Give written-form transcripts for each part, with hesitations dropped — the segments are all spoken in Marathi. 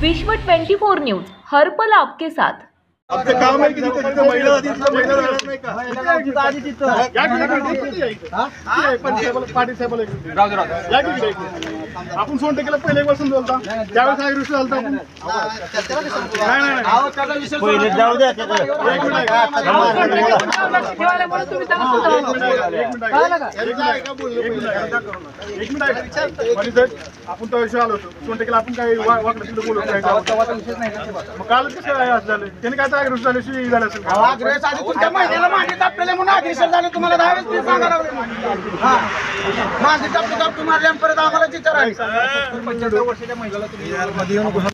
विश्व 24 न्यूज हर पल आपके साथ। आपके काम है कि जिथे महिला आधी महिला राहत नाही का आधी तिथं या पाटील साहेब या की आपण सोन टेकला पहिले एक वर्ष बोलता त्यावेळेस काय विषय झालता आपण नाही आहो त्याचा विषय पहिले जाऊ द्या एक मिनिट आपण तो विषय आलो सोन टेकला आपण काय वाकडं तिकडे बोलत नाही गावाचा विषय नाही मग काल कसं असं झालं त्याने काय आग्रह झाले शिवी झालं असेल आग्रह आधी तुमच्या महिन्याला मागे तापलेले म्हणून आग्रह झाले तुम्हाला 10 वेळेस सांगा लागले हां मागे ताप मारल्यान परत आम्हाला चित्र आहे 75 वर्षाच्या महिलाला तुम्ही मध्ये येऊन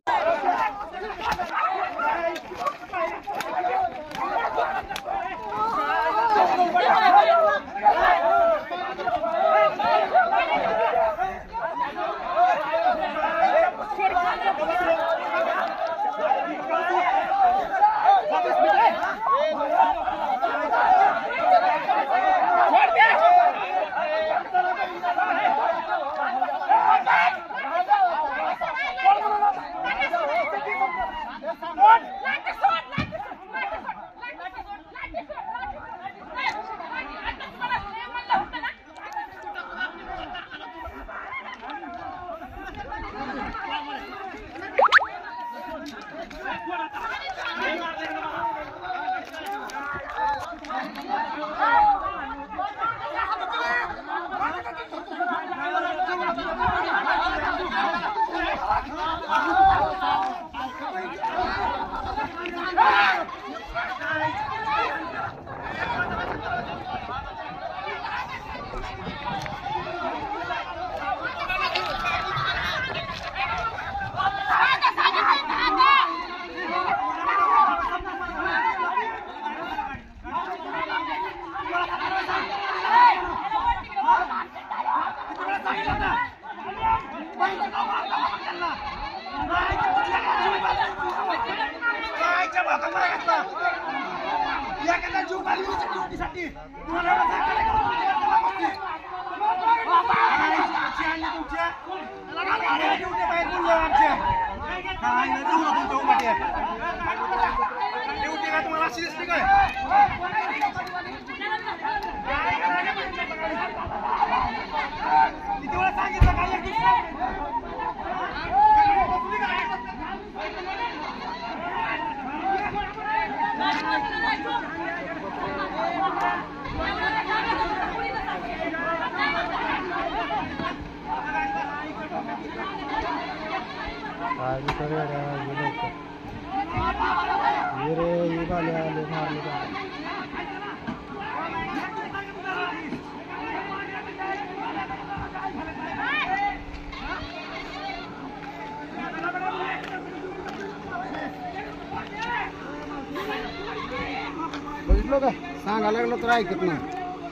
बघितलं का सांगा लागलं तर ऐकत नाही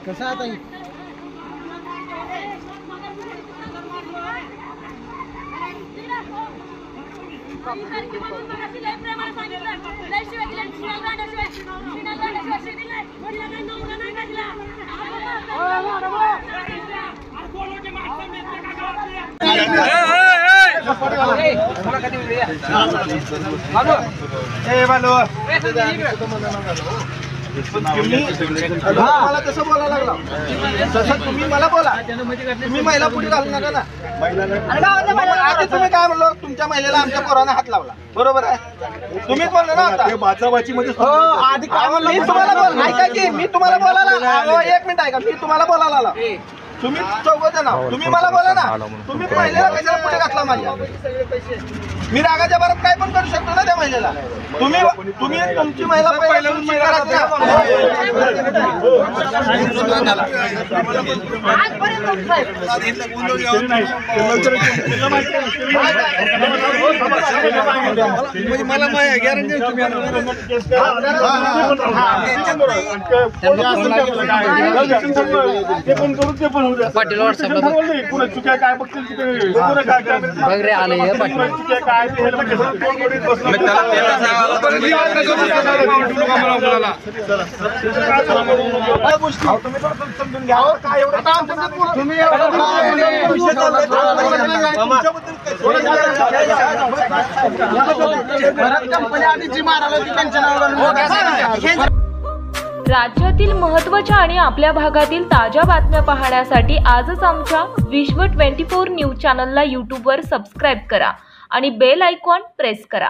कसं आता मला तसं बोलायला लागला तसं तुम्ही मला बोला तुम्ही महिला पुढे घालू नका ना आधी तुम्ही काय म्हणलो तुमच्या महिलेला आमच्या पोराने हात लावला बरोबर आहे तुम्हीच बोललो ना आता बाचाबाची मध्ये आधी काय म्हणलं मी तुम्हाला बोल ऐका की मी तुम्हाला बोलायला एक मिनिट ऐका मी तुम्हाला बोलायला तुम्ही चौघं ना तुम्ही मला बोला ना तुम्ही महिलेला कशाला पुढे घातला माझ्या मी रागाच्या भरात काय पण करू शकतो ना त्या महिलेला तुम्ही तुमची महिला मला गॅरंटी पाटील व्हॉट्सअपला चुक्या काय बघतील बघ रे आले पाटील काय समजून घ्या काय एवढं तुम्ही कंपनी आधी जी मारायला ती त्यांच्या नावावर राज्यातील महत्त्वाच्या आणि आपल्या भागातील ताज्या बातम्या पाहण्यासाठी आजच आमच्या विश्व 24 न्यूज चॅनलला यूट्यूबवर सबस्क्राईब करा आणि बेल आयकॉन प्रेस करा.